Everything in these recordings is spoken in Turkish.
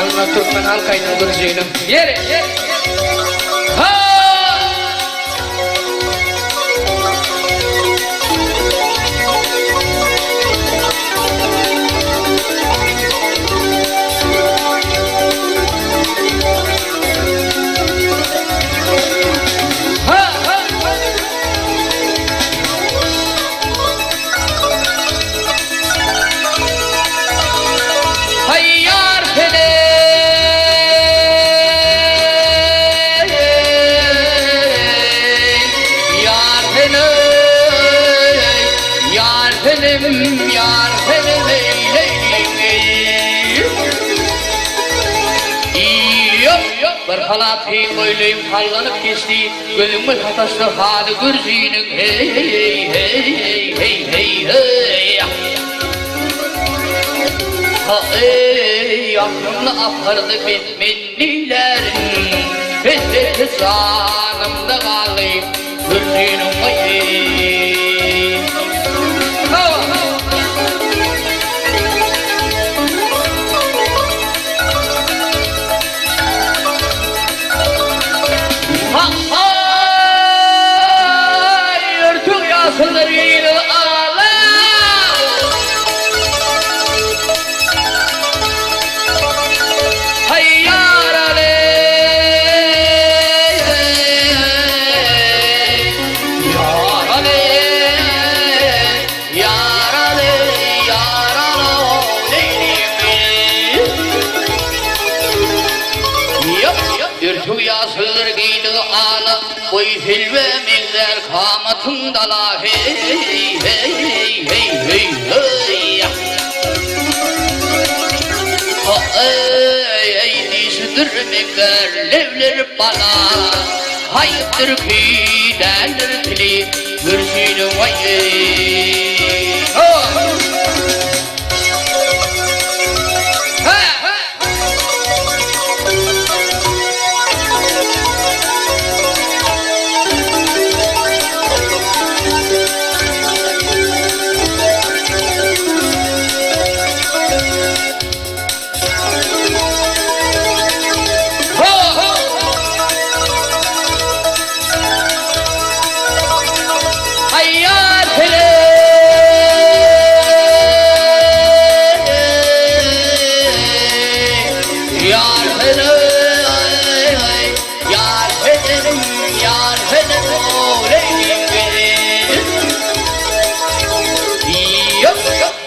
Alına Türkmen halkayla göreceğim. Yere. Ha! Halapin boyluyum hallanıp geçti gözümün hataşlı halı gürzünün hey hey hey hey hey hey ha ey aklımla apardı mennilerin Hesret sanımda kalayım gürzünün hey Sınırıyla ağla Hayyar aley Yar aley Yar aley Yar aley Yap Dürtü yasılır giydi ağla Oy hilve miller kamatındala hey hey hey hey hey ha ey ey dişdir miller levler bana hayıptır pideler tili gürsünü vay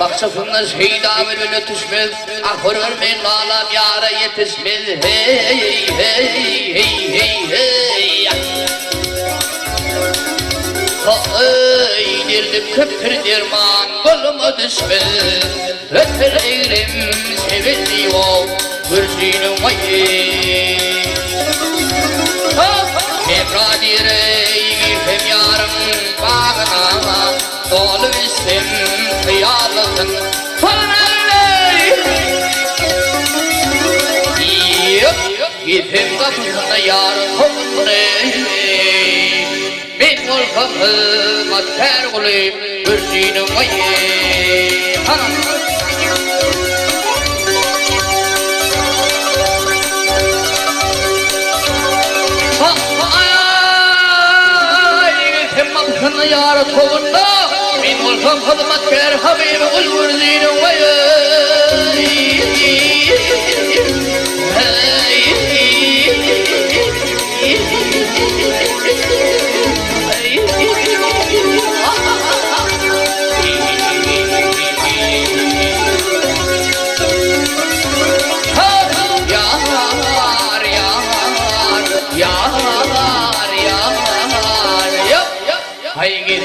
Baksafınız heyda velüne tüşmez Ahır vermeyin ağlam yara yetişmez Hey hey hey hey hey Ha ey dirdim köptür dirman Koluma düşmez Öter eyrim sevildi o Gürzünüm ayy Kebra direy hem yarım bağına Dolu isim hıyalın Fanaley Gidem kapısında yarın kovuley Min olkamıma ter olayım Gürzünüm ayy Kapısında yarın kovulda Min olkamıma ter habib ol gürzünüm ayy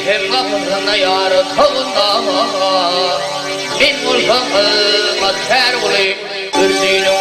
Hem kapısına yarı tavında Min olkamıma ter olayım Gürzünüm